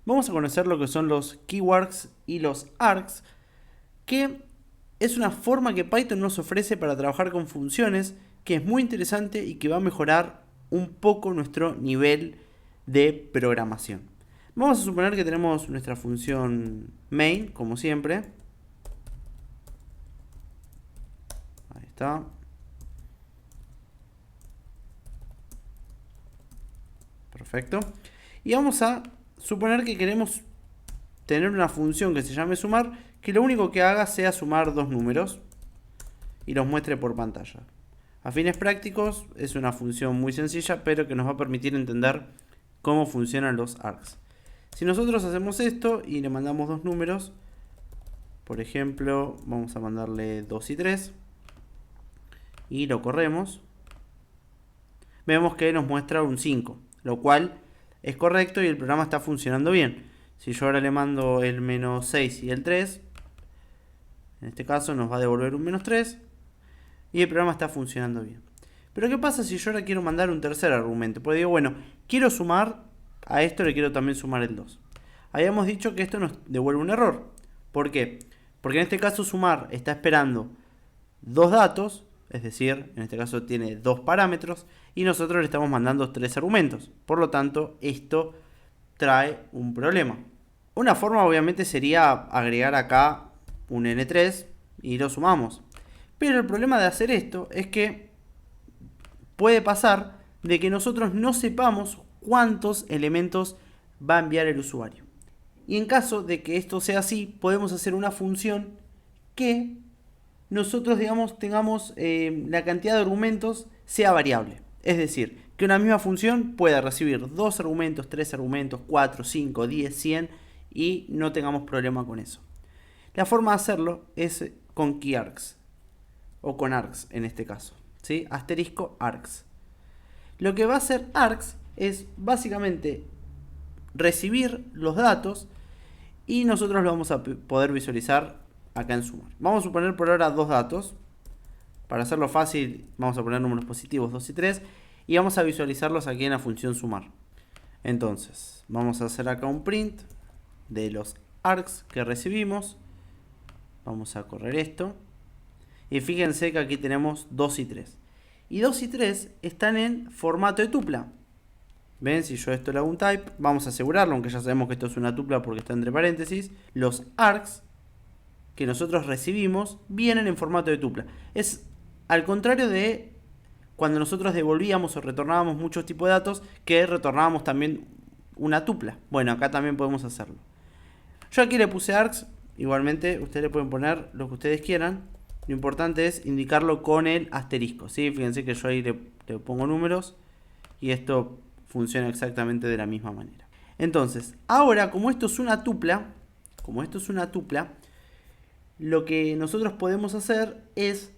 vamos a conocer lo que son los keywords y los args, que es una forma que Python nos ofrece para trabajar con funciones, que es muy interesante y que va a mejorar un poco nuestro nivel de programación. Vamos a suponer que tenemos nuestra función main, como siempre. Ahí está. Perfecto. Y vamos a suponer que queremos tener una función que se llame sumar, que lo único que haga sea sumar dos números y los muestre por pantalla. A fines prácticos es una función muy sencilla, pero que nos va a permitir entender cómo funcionan los args. Si nosotros hacemos esto y le mandamos dos números, por ejemplo, vamos a mandarle 2 y 3, y lo corremos, vemos que nos muestra un 5, lo cual es correcto y el programa está funcionando bien. Si yo ahora le mando el menos 6 y el 3, en este caso nos va a devolver un menos 3 y el programa está funcionando bien. Pero ¿qué pasa si yo ahora quiero mandar un tercer argumento? Porque digo, bueno, quiero sumar a esto, le quiero también sumar el 2. Habíamos dicho que esto nos devuelve un error. ¿Por qué? Porque en este caso sumar está esperando dos datos, es decir, en este caso tiene dos parámetros, y nosotros le estamos mandando tres argumentos. Por lo tanto, esto trae un problema. Una forma obviamente sería agregar acá un n3 y lo sumamos. Pero el problema de hacer esto es que puede pasar de que nosotros no sepamos cuántos elementos va a enviar el usuario. Y en caso de que esto sea así, podemos hacer una función que nosotros, digamos, tengamos la cantidad de argumentos sea variable. Es decir, que una misma función pueda recibir 2 argumentos, 3 argumentos, 4, 5, 10, 100 y no tengamos problema con eso. La forma de hacerlo es con keyargs o con args en este caso, ¿sí? Asterisco args. Lo que va a hacer args es básicamente recibir los datos y nosotros lo vamos a poder visualizar acá en sumar. Vamos a suponer por ahora dos datos. Para hacerlo fácil vamos a poner números positivos 2 y 3 y vamos a visualizarlos aquí en la función sumar. Entonces vamos a hacer acá un print de los args que recibimos. Vamos a correr esto y fíjense que aquí tenemos 2 y 3 y 2 y 3 están en formato de tupla. Ven, si yo esto le hago un type, vamos a asegurarlo, aunque ya sabemos que esto es una tupla porque está entre paréntesis. Los args que nosotros recibimos vienen en formato de tupla. Es al contrario de cuando nosotros devolvíamos o retornábamos muchos tipos de datos, que retornábamos también una tupla. Bueno, acá también podemos hacerlo. Yo aquí le puse args, igualmente ustedes le pueden poner lo que ustedes quieran. Lo importante es indicarlo con el asterisco, ¿sí? Fíjense que yo ahí le pongo números y esto funciona exactamente de la misma manera. Entonces, ahora como esto es una tupla, lo que nosotros podemos hacer es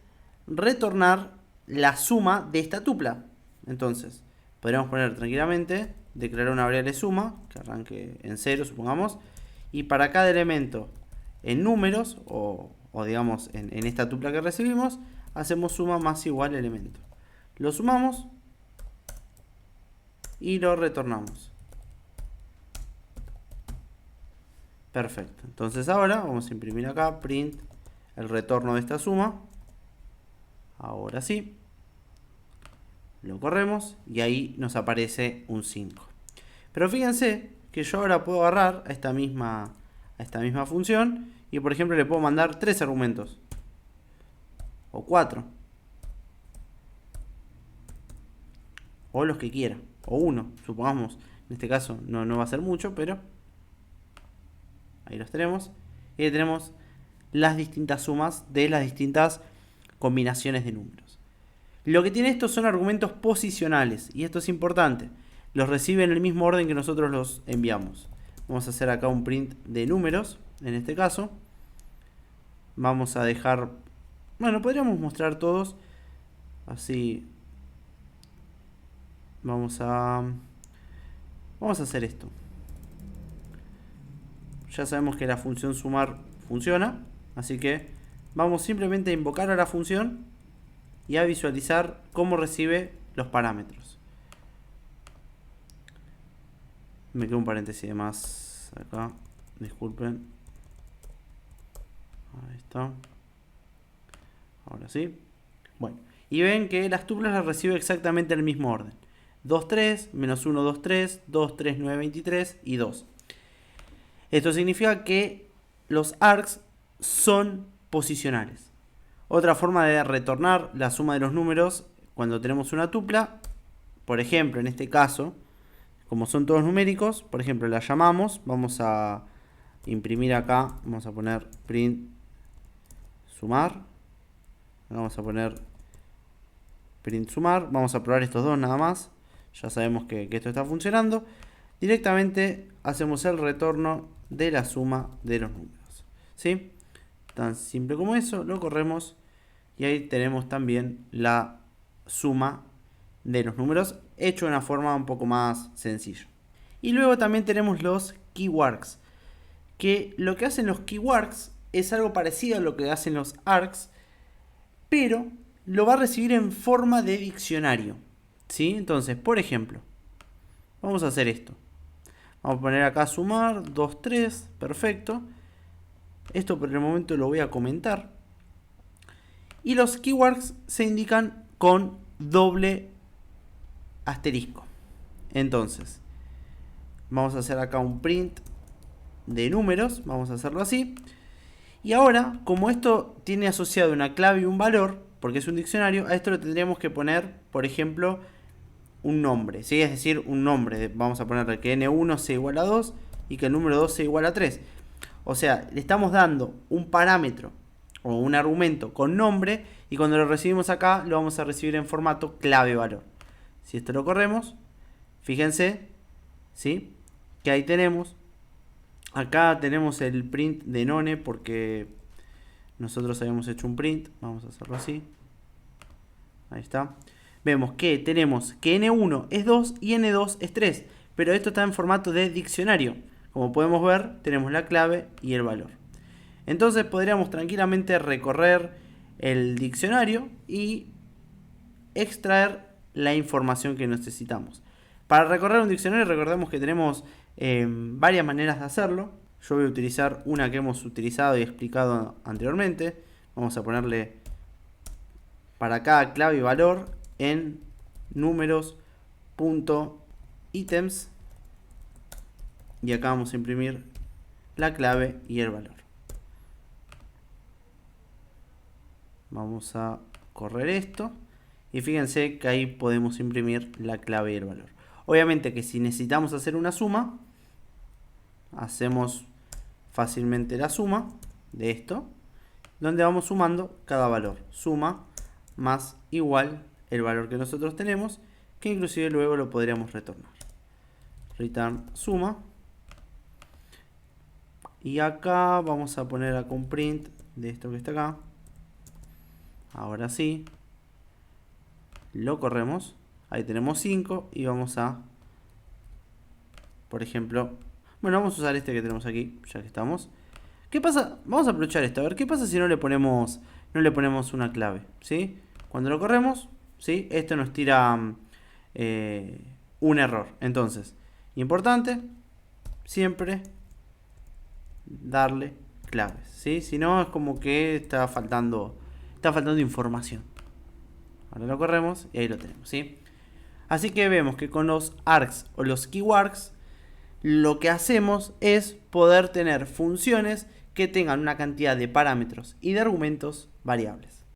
retornar la suma de esta tupla. Entonces, podríamos poner tranquilamente, declarar una variable suma, que arranque en 0, supongamos, y para cada elemento en números, o digamos en esta tupla que recibimos, hacemos suma más igual elemento. Lo sumamos y lo retornamos. Perfecto. Entonces ahora vamos a imprimir acá print el retorno de esta suma. Ahora sí. Lo corremos y ahí nos aparece un 5. Pero fíjense que yo ahora puedo agarrar a esta misma función y por ejemplo le puedo mandar 3 argumentos. O 4. O los que quiera. O 1, supongamos. En este caso no va a ser mucho, pero ahí los tenemos. Y ahí tenemos las distintas sumas de las distintas combinaciones de números. Lo que tiene esto son argumentos posicionales. Y esto es importante. Los recibe en el mismo orden que nosotros los enviamos. Vamos a hacer acá un print de números. En este caso. Vamos a dejar... Bueno, podríamos mostrar todos. Así... Vamos a hacer esto. Ya sabemos que la función sumar funciona, así que vamos simplemente a invocar a la función y a visualizar cómo recibe los parámetros. Me queda un paréntesis de más acá, disculpen. Ahí está. Ahora sí. Bueno, y ven que las tuplas las recibe exactamente el mismo orden. 2, 3, menos 1, 2, 3, 2, 3, 9, 23 y 2. Esto significa que los args son posicionales. Otra forma de retornar la suma de los números cuando tenemos una tupla, por ejemplo, en este caso, como son todos numéricos, por ejemplo, la llamamos, vamos a imprimir acá, vamos a poner print sumar, vamos a poner print sumar, vamos a probar estos dos nada más, ya sabemos que esto está funcionando. Directamente hacemos el retorno de la suma de los números, ¿sí? Tan simple como eso, lo corremos y ahí tenemos también la suma de los números hecho de una forma un poco más sencilla. Y luego también tenemos los keywords, que lo que hacen los keywords es algo parecido a lo que hacen los args, pero lo va a recibir en forma de diccionario, ¿sí? Entonces, por ejemplo, vamos a hacer esto. Vamos a poner acá sumar, 2, 3, perfecto. Esto por el momento lo voy a comentar. Y los keywords se indican con doble asterisco. Entonces, vamos a hacer acá un print de números. Vamos a hacerlo así. Y ahora, como esto tiene asociado una clave y un valor, porque es un diccionario, a esto le tendríamos que poner, por ejemplo, un nombre, ¿sí? Es decir, un nombre. Vamos a ponerle que n1 sea igual a 2 y que el número 2 sea igual a 3. O sea, le estamos dando un parámetro o un argumento con nombre y cuando lo recibimos acá lo vamos a recibir en formato clave-valor. Si esto lo corremos, fíjense, ¿sí? Que ahí tenemos. Acá tenemos el print de none porque nosotros habíamos hecho un print. Vamos a hacerlo así. Ahí está. Vemos que tenemos que N1 es 2 y N2 es 3. Pero esto está en formato de diccionario. Como podemos ver, tenemos la clave y el valor. Entonces podríamos tranquilamente recorrer el diccionario y extraer la información que necesitamos. Para recorrer un diccionario recordemos que tenemos varias maneras de hacerlo. Yo voy a utilizar una que hemos utilizado y explicado anteriormente. Vamos a ponerle para cada clave y valor en números.items y acá vamos a imprimir la clave y el valor. Vamos a correr esto y fíjense que ahí podemos imprimir la clave y el valor. Obviamente que si necesitamos hacer una suma, hacemos fácilmente la suma de esto, donde vamos sumando cada valor. Suma más igual el valor que nosotros tenemos, que inclusive luego lo podríamos retornar. Return suma. Y acá vamos a poner acá un print de esto que está acá. Ahora sí. Lo corremos. Ahí tenemos 5 y vamos a, por ejemplo, bueno, vamos a usar este que tenemos aquí, ya que estamos. ¿Qué pasa? Vamos a aprovechar esto. A ver, ¿qué pasa si no le ponemos una clave? ¿Sí? Cuando lo corremos, ¿sí? Esto nos tira un error. Entonces, importante, siempre darle claves, ¿sí? Si no, es como que está faltando información. Ahora lo corremos y ahí lo tenemos, ¿sí? Así que vemos que con los args o los keywords lo que hacemos es poder tener funciones que tengan una cantidad de parámetros y de argumentos variables.